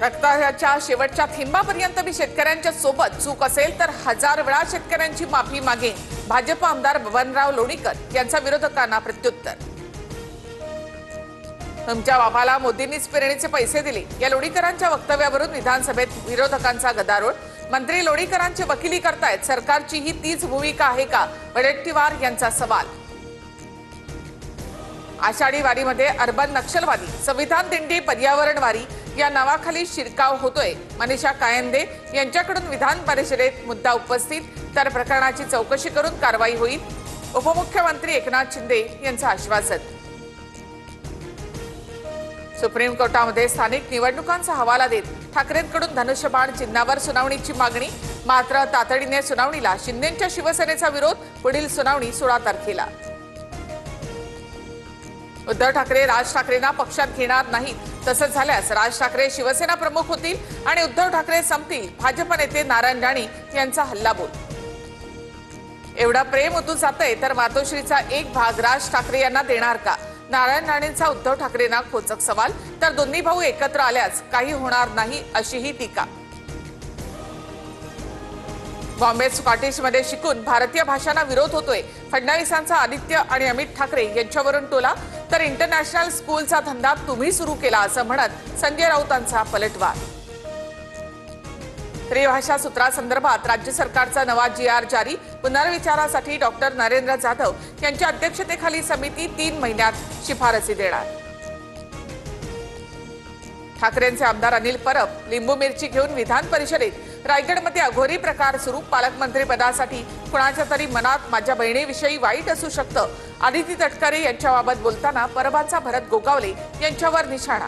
रक्ताच्या शेवटच्या थेंबापर्यंत मी शेतकऱ्यांच्या सोबत चूक असेल तर हजार वेळा शेतकऱ्यांची माफी मागेन। भाजप आमदार बबनराव लोणीकर यांचा विरोधकांना प्रत्युत्तर। तुमच्या बाबाला मोदींनीच पेरणीचे पैसे दिले या लोणीकरांच्या वक्तव्यावरून विधानसभेत विरोधकांचा गदारोळ। मंत्री लोणीकरांची वकिली करतायत, सरकारची ही तीच भूमिका आहे का? वडेट्टीवार यांचा सवाल। आषाढी वारीमध्ये अर्बन नक्षलवादी, संविधान दिंडी, पर्यावरण वारी या नावाखाली शिरकाव होतोय। मनीषा कायंदे यांच्याकडून विधान परिषदेत मुद्दा उपस्थित, तर प्रकरणाची चौकशी करून कारवाई होईल। उपमुख्यमंत्री एकनाथ शिंदे यांचं आश्वासन। सुप्रीम कोर्टामध्ये स्थानिक निवडणुकांचा हवाला देत ठाकरेंकडून धनुष्यबाण चिन्हावर सुनावणीची मागणी, मात्र तातडीने सुनावणीला शिंदेंच्या शिवसेनेचा विरोध। पुढील सुनावणी 16 तारखेला। उद्धव ठाकरे राज ठाकरेंना पक्षात घेणार नाहीत, तसंच झाल्यास राज ठाकरे शिवसेना प्रमुख होतील आणि उद्धव ठाकरे संपतील। भाजप नेते नारायण राणे यांचा हल्लाबोल। एवढा प्रेम उतू जातंय तर मातोश्रीचा एक भाग राज ठाकरे यांना देणार का? नारायण राणेंचा उद्धव ठाकरेंना खोचक सवाल। तर दोन्ही भाऊ एकत्र आल्यास काही होणार नाही अशीही टीका। बॉम्बे स्कॉटिशमध्ये शिकून भारतीय भाषांना विरोध होतोय। फडणवीसांचा आदित्य आणि अमित ठाकरे यांच्यावरून टोला, तर इंटरनॅशनल स्कूलचा धंदा तुम्ही सुरू केला असं म्हणत संजय राऊतांचा पलटवार। त्रिभाषा सूत्रासंदर्भात राज्य सरकारचा नवा GR जारी, पुनर्विचारासाठी डॉक्टर नरेंद्र जाधव यांच्या अध्यक्षतेखाली समिती 3 महिन्यात शिफारसी देणार। ठाकरेंचे आमदार अनिल परब लिंबू मिरची घेऊन विधान परिषदेत। रायगडमध्ये अघोरी प्रकार सुरू, पालकमंत्री पदासाठी कुणाच्या तरी मनात माझ्या बहिणीविषयी वाईट असू शकतं। आदिती तटकरे यांच्याबाबत बोलताना परबांचा भरत गोगावले यांच्यावर निशाणा।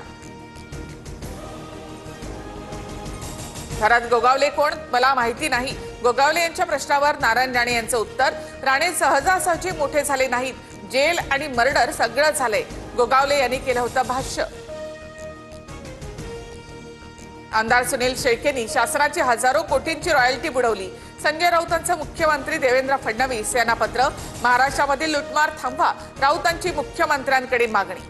भरत गोगावले कोण मला माहिती नाही, गोगावले यांच्या प्रश्नावर नारायण राणे यांचं उत्तर। राणे सहजासहजी मोठे झाले नाहीत, जेल आणि मर्डर सगळं झालंय, गोगावले यांनी केलं होतं भाष्य। आमदार सुनील शेळकेंनी शासनाची हजारो कोटींची रॉयल्टी बुडवली, संजय राऊतांचं मुख्यमंत्री देवेंद्र फडणवीस यांना पत्र। महाराष्ट्रामधील लुटमार थांबवा, राऊतांची मुख्यमंत्र्यांकडे मागणी।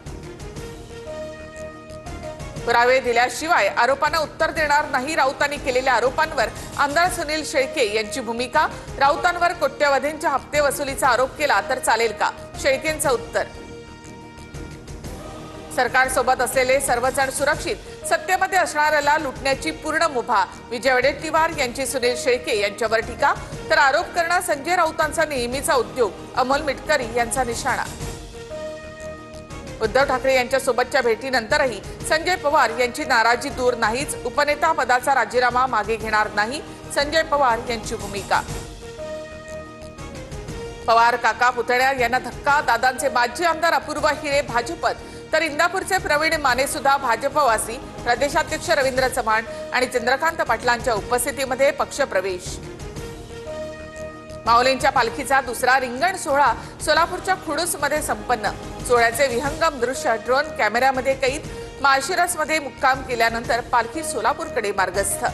पुरावे दिल्याशिवाय आरोपांना उत्तर देणार नाही, राऊतांनी केलेल्या आरोपांवर आमदार सुनील शेळके यांची भूमिका। राऊतांवर कोट्यवधींच्या हप्ते वसुलीचा आरोप केला तर चालेल का? शेळकेंचं उत्तर। सरकारसोबत असलेले सर्वजण सुरक्षित, सत्तेमध्ये असणाऱ्याला लुटण्याची पूर्ण मुभा। विजय वडेट्टीवार यांची सुनील शेळके यांच्यावर टीका, तर आरोप करणं संजय राऊतांचा नेहमीचा उद्योग। अमोल मिटकरी यांचा निशाणा। उद्धव ठाकरे यांच्या सोबतच्या भेटीनंतरही संजय पवार यांची नाराजी दूर नाहीच, उपनेता पदाचा राजीनामा मागे घेणार नाही, संजय पवार यांची भूमिका। पवार काका पुतण्या यांना धक्का, दादांचे माजी आमदार अपूर्व हिरे भाजपत, तर इंदापूरचे प्रवीण माने सुद्धा भाजपवासी। प्रदेशाध्यक्ष रवींद्र चव्हाण आणि चंद्रकांत पाटलांच्या उपस्थितीमध्ये पक्षप्रवेश। माऊलींच्या पालखीचा दुसरा रिंगण सोहळा सोलापूरच्या खुडूसमध्ये संपन्न। सोहळ्याचे विहंगम दृश्य ड्रोन कॅमेऱ्यामध्ये कैद। माळशिरसमध्ये मुक्काम केल्यानंतर पालखी सोलापूरकडे मार्गस्थ।